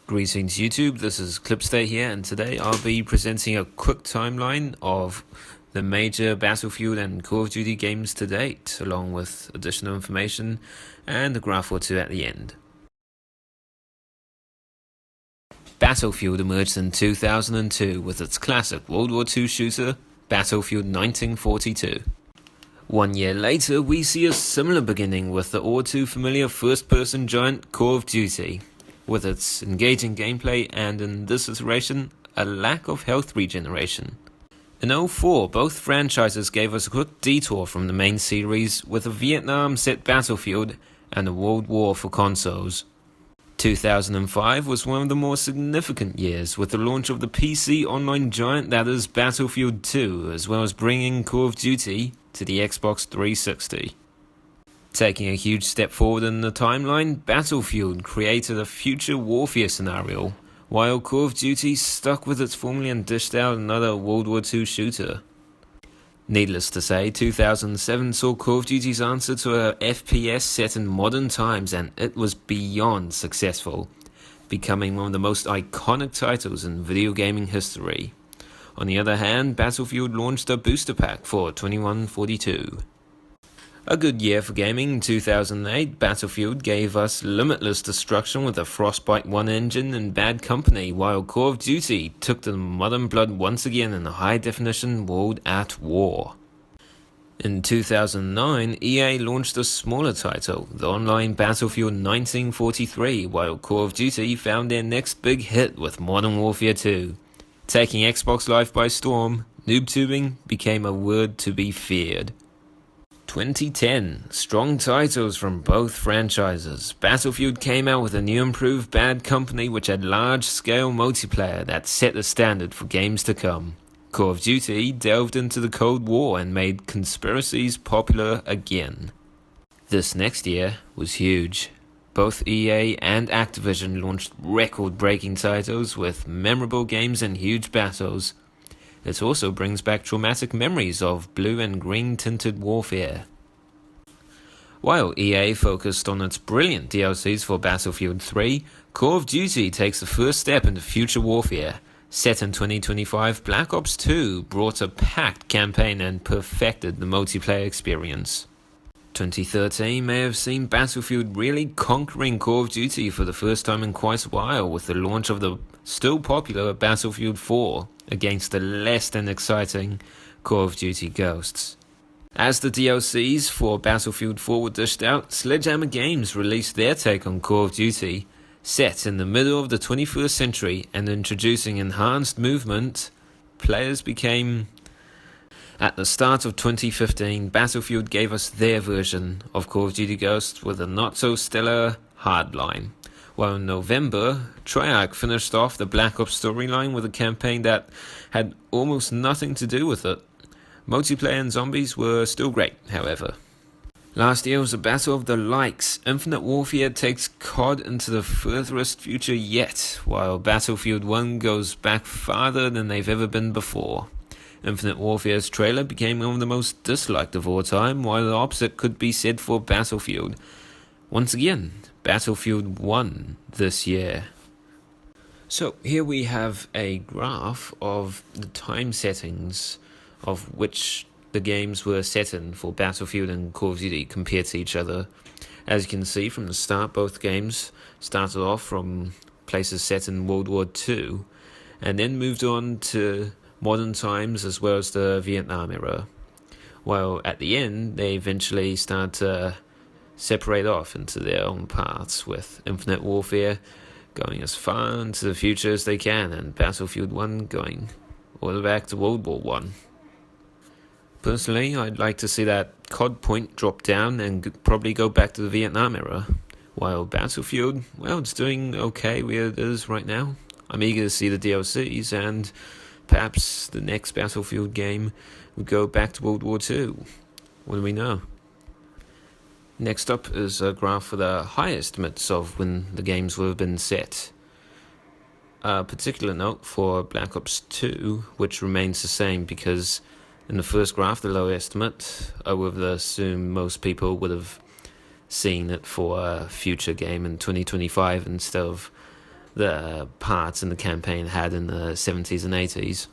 Greetings YouTube, this is Clipstay here, and today I'll be presenting a quick timeline of the major Battlefield and Call of Duty games to date, along with additional information and a graph or two at the end. Battlefield emerged in 2002 with its classic World War II shooter, Battlefield 1942. 1 year later, we see a similar beginning with the all too familiar first-person giant Call of Duty, with its engaging gameplay and, in this iteration, a lack of health regeneration. In 2004, both franchises gave us a quick detour from the main series with a Vietnam-set Battlefield and a World War for consoles. 2005 was one of the more significant years with the launch of the PC online giant that is Battlefield 2, as well as bringing Call of Duty to the Xbox 360. Taking a huge step forward in the timeline, Battlefield created a future warfare scenario, while Call of Duty stuck with its formula and dished out another World War II shooter. Needless to say, 2007 saw Call of Duty's answer to a FPS set in modern times, and it was beyond successful, becoming one of the most iconic titles in video gaming history. On the other hand, Battlefield launched a booster pack for 2142. A good year for gaming. In 2008, Battlefield gave us limitless destruction with a Frostbite 1 engine and Bad Company, while Call of Duty took the modern blood once again in a high-definition World at War. In 2009, EA launched a smaller title, the online Battlefield 1943, while Call of Duty found their next big hit with Modern Warfare 2. Taking Xbox Live by storm, noob tubing became a word to be feared. 2010, strong titles from both franchises. Battlefield came out with a new improved Bad Company which had large-scale multiplayer that set the standard for games to come. Call of Duty delved into the Cold War and made conspiracies popular again. This next year was huge. Both EA and Activision launched record-breaking titles with memorable games and huge battles. It also brings back traumatic memories of blue and green tinted warfare. While EA focused on its brilliant DLCs for Battlefield 3, Call of Duty takes the first step into future warfare. Set in 2025, Black Ops 2 brought a packed campaign and perfected the multiplayer experience. 2013 may have seen Battlefield really conquering Call of Duty for the first time in quite a while with the launch of the still popular Battlefield 4 against the less than exciting Call of Duty Ghosts. As the DLCs for Battlefield 4 were dished out, Sledgehammer Games released their take on Call of Duty, set in the middle of the 21st century and introducing enhanced movement. Players became... At the start of 2015, Battlefield gave us their version of Call of Duty Ghosts with a not-so-stellar hardline, while in November, Treyarch finished off the Black Ops storyline with a campaign that had almost nothing to do with it. Multiplayer and zombies were still great, however. Last year was a battle of the likes. Infinite Warfare takes COD into the furthest future yet, while Battlefield 1 goes back farther than they've ever been before. Infinite Warfare's trailer became one of the most disliked of all time, while the opposite could be said for Battlefield. Once again, Battlefield 1 this year. So here we have a graph of the time settings of which the games were set in for Battlefield and Call of Duty compared to each other. As you can see from the start, both games started off from places set in World War II and then moved on to modern times as well as the Vietnam era, while at the end they eventually start to separate off into their own paths, with Infinite Warfare going as far into the future as they can and Battlefield 1 going all the way back to World War 1. Personally, I'd like to see that COD point drop down and probably go back to the Vietnam era, while Battlefield, well, it's doing okay where it is right now. I'm eager to see the DLCs, and perhaps the next Battlefield game would go back to World War II. What do we know? Next up is a graph for the high estimates of when the games will have been set. A particular note for Black Ops 2, which remains the same because in the first graph, the low estimate, I would assume most people would have seen it for a future game in 2025 instead of the parts in the campaign had in the 70s and 80s.